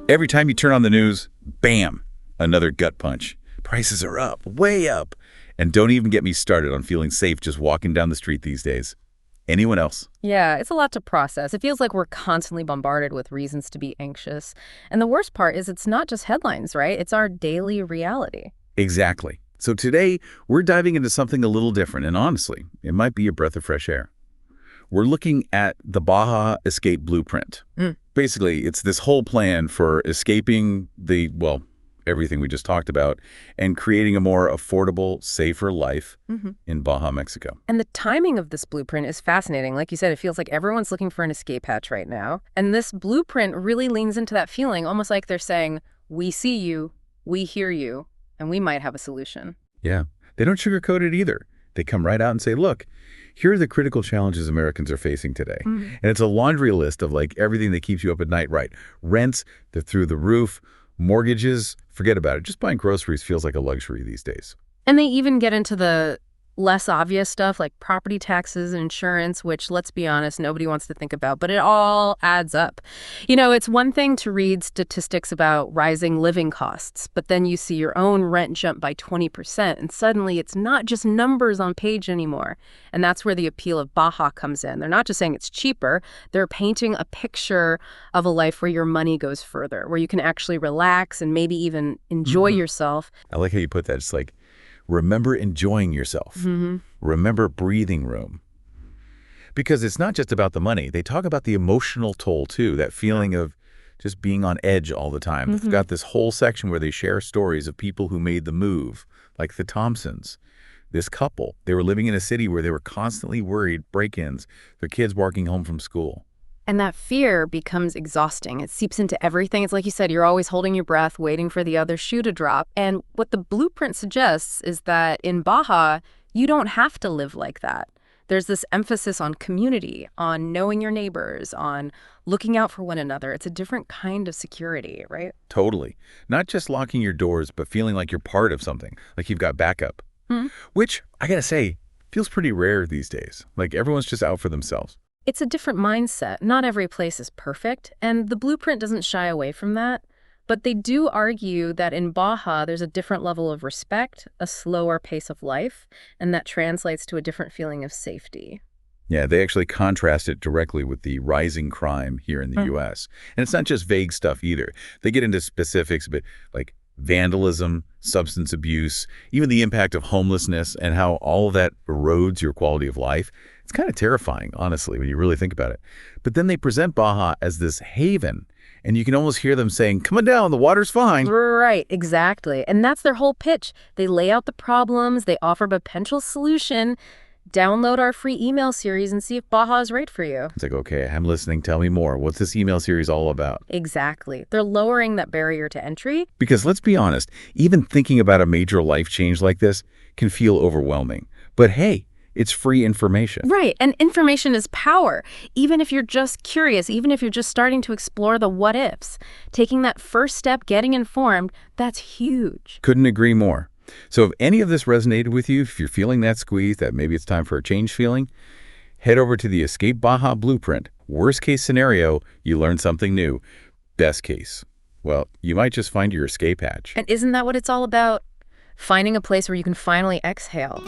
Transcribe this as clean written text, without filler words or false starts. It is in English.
Every time you turn on the news, bam, another gut punch. Prices are up, way up. And don't even get me started on feeling safe just walking down the street these days. Anyone else? Yeah, it's a lot to process. It feels like we're constantly bombarded with reasons to be anxious. And the worst part is it's not just headlines, right? It's our daily reality. Exactly. So today, we're diving into something a little different, and honestly, it might be a breath of fresh air. We're looking at the Baja Escape Blueprint. Basically, it's this whole plan for escaping everything we just talked about and creating a more affordable, safer life in Baja, Mexico. And the timing of this blueprint is fascinating. Like you said, it feels like everyone's looking for an escape hatch right now. And this blueprint really leans into that feeling, almost like they're saying, we see you, we hear you, and we might have a solution. Yeah. They don't sugarcoat it either. They come right out and say, look, here are the critical challenges Americans are facing today. And it's a laundry list of everything that keeps you up at night, right? Rents, they're through the roof. Mortgages, forget about it. Just buying groceries feels like a luxury these days. And they even get into the less obvious stuff like property taxes and insurance, which, let's be honest, nobody wants to think about, but it all adds up. You know, it's one thing to read statistics about rising living costs, but then you see your own rent jump by 20%, and suddenly it's not just numbers on page anymore. And that's where the appeal of Baja comes in. They're not just saying it's cheaper, they're painting a picture of a life where your money goes further, where you can actually relax and maybe even enjoy yourself. I like how you put that. It's like, remember enjoying yourself. Remember breathing room. Because it's not just about the money. They talk about the emotional toll, too, that feeling of just being on edge all the time. They've got this whole section where they share stories of people who made the move, like the Thompsons. This couple, they were living in a city where they were constantly worried, break-ins, their kids walking home from school. And that fear becomes exhausting. It seeps into everything. It's like you said, you're always holding your breath, waiting for the other shoe to drop. And what the blueprint suggests is that in Baja, you don't have to live like that. There's this emphasis on community, on knowing your neighbors, on looking out for one another. It's a different kind of security, right? Totally. Not just locking your doors, but feeling like you're part of something, like you've got backup. Which, I gotta say, feels pretty rare these days. Like everyone's just out for themselves. It's a different mindset. Not every place is perfect, and the blueprint doesn't shy away from that. But they do argue that in Baja, there's a different level of respect, a slower pace of life, and that translates to a different feeling of safety. Yeah, they actually contrast it directly with the rising crime here in the U.S. And it's not just vague stuff either. They get into specifics, but like vandalism, substance abuse, even the impact of homelessness and how all of that erodes your quality of life. It's kind of terrifying, honestly, when you really think about it. But then they present Baja as this haven, and you can almost hear them saying, come on down, the water's fine. Right, exactly. And that's their whole pitch. They lay out the problems, they offer a potential solution. Download our free email series and see if Baja is right for you. It's like, okay, I'm listening. Tell me more. What's this email series all about? Exactly. They're lowering that barrier to entry. Because let's be honest, even thinking about a major life change like this can feel overwhelming. But hey, it's free information. Right. And information is power. Even if you're just curious, even if you're just starting to explore the what ifs, taking that first step, getting informed, that's huge. Couldn't agree more. So if any of this resonated with you, if you're feeling that squeeze, that maybe it's time for a change feeling, head over to the Escape Baja Blueprint. Worst case scenario, you learn something new. Best case, well, you might just find your escape hatch. And isn't that what it's all about? Finding a place where you can finally exhale.